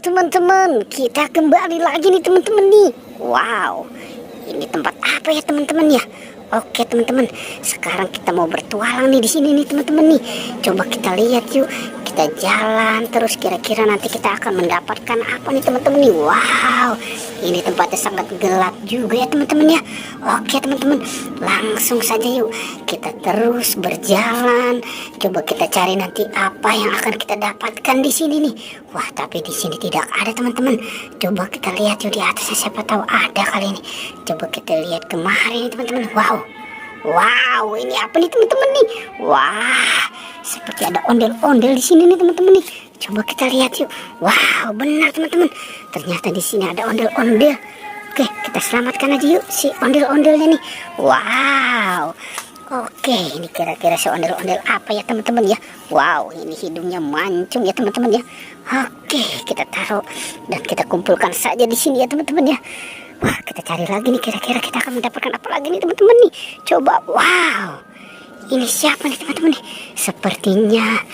teman-teman, kita kembali lagi nih teman-teman nih. Wow, ini tempat apa ya teman-teman ya? Oke teman-teman, sekarang kita mau bertualang nih di sini nih teman-teman nih. Coba kita lihat yuk, kita jalan terus kira-kira nanti kita akan mendapatkan apa nih teman-teman nih. Wow, ini tempatnya sangat gelap juga ya teman-teman ya. Oke teman-teman, langsung saja yuk kita terus berjalan. Coba kita cari nanti apa yang akan kita dapatkan di sini nih. Wah, tapi di sini tidak ada teman-teman. Coba kita lihat yuk di atasnya, siapa tahu ada kali ini. Coba kita lihat kemarin teman-teman. Wow, ini apa nih teman-teman nih? Wah, seperti ada ondel-ondel di sini nih teman-teman nih. Coba kita lihat yuk. Wow, benar teman-teman. Ternyata di sini ada ondel-ondel. Oke, kita selamatkan aja yuk si ondel-ondelnya nih. Wow. Oke, ini kira-kira si ondel-ondel apa ya teman-teman ya? Wow, ini hidungnya mancung ya teman-teman ya. Oke, kita taruh dan kita kumpulkan saja di sini ya teman-teman ya. Wah, kita cari lagi nih, kira-kira kita akan mendapatkan apa lagi nih teman-teman nih. Coba, wow, ini siapa nih teman-teman nih? Sepertinya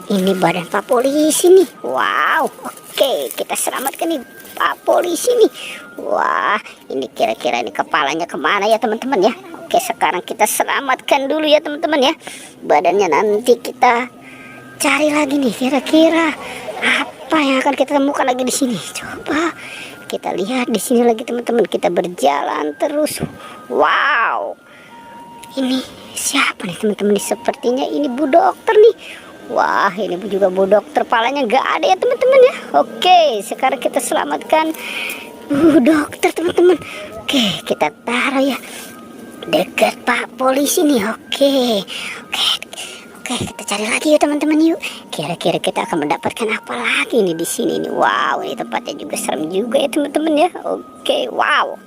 ini badan Pak Polisi nih. Wow, oke, kita selamatkan nih Pak Polisi nih. Wah, ini kira-kira ini kepalanya kemana ya teman-teman ya? Oke, sekarang kita selamatkan dulu ya teman-teman ya. Badannya nanti kita cari lagi nih, kira-kira apa yang akan kita temukan lagi di sini. Coba kita lihat di sini lagi teman-teman, kita berjalan terus. Wow, ini siapa nih teman-teman? Sepertinya ini Bu Dokter nih. Wah, ini juga Bu Dokter, palanya nggak ada ya teman-teman ya. Oke, sekarang kita selamatkan Bu Dokter teman-teman. Oke, kita taruh ya dekat Pak Polisi nih. Oke, kita cari lagi ya teman-teman yuk. Kira-kira kita akan mendapatkan apa lagi nih di sini nih. Wow, ini tempatnya juga serem juga ya teman-teman ya. Oke, wow.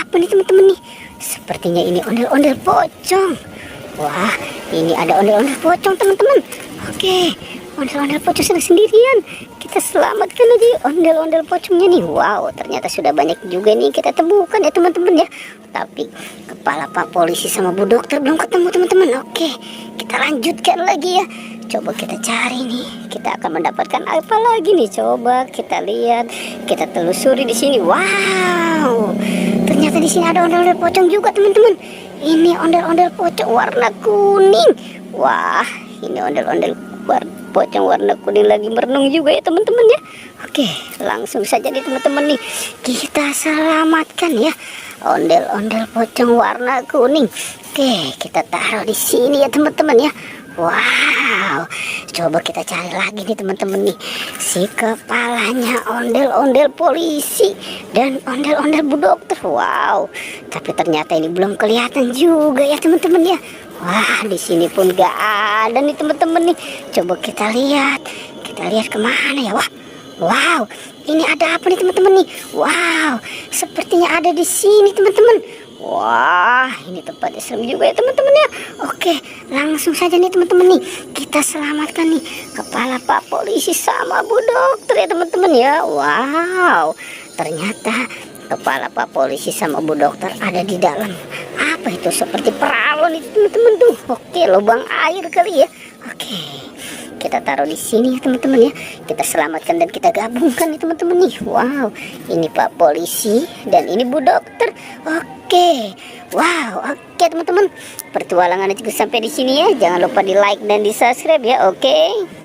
Apa nih teman-teman nih? Sepertinya ini ondel-ondel pocong. Wah, ini ada ondel-ondel pocong teman-teman. Oke, ondel-ondel pocong sedang sendirian. Kita selamatkan aja yuk ondel-ondel pocongnya nih. Wow, ternyata sudah banyak juga nih kita temukan ya teman-teman ya. Tapi kepala Pak Polisi sama Bu Dokter belum ketemu teman-teman. Oke, kita lanjutkan lagi ya. Coba kita cari nih, kita akan mendapatkan apa lagi nih. Coba kita lihat, kita telusuri di sini. Wow, ternyata di sini ada ondel-ondel pocong juga teman-teman. Ini ondel-ondel pocong warna kuning. Wah, ini ondel-ondel pocong warna kuning lagi merenung juga ya teman-teman ya. Oke, langsung saja nih teman-teman nih, kita selamatkan ya ondel-ondel pocong warna kuning. Oke, kita taruh di sini ya teman-teman ya. Wow, coba kita cari lagi nih teman-teman nih, si kepalanya ondel-ondel polisi dan ondel-ondel Bu Dokter. Wow, tapi ternyata ini belum kelihatan juga ya teman-teman ya. Wah, di sini pun gak ada nih teman-teman nih. Coba kita lihat kemana ya. Wow, ini ada apa nih teman-teman nih? Wow, sepertinya ada di sini teman-teman. Wah, ini tempatnya serem juga ya teman-teman ya. Oke, langsung saja nih teman-teman nih, kita selamatkan nih kepala Pak Polisi sama Bu Dokter ya teman-teman ya. Wow, ternyata kepala Pak Polisi sama Bu Dokter ada di dalam apa itu, seperti peralon itu teman-teman tuh. Oke, lubang air kali ya. Oke, kita taruh di sini ya teman-teman ya. Kita selamatkan dan kita gabungkan nih teman-teman nih. Wow, ini Pak Polisi dan ini Bu Dokter. Oke, wow, oke teman-teman, pertualangan juga sampai di sini ya. Jangan lupa di like dan di subscribe ya. Oke.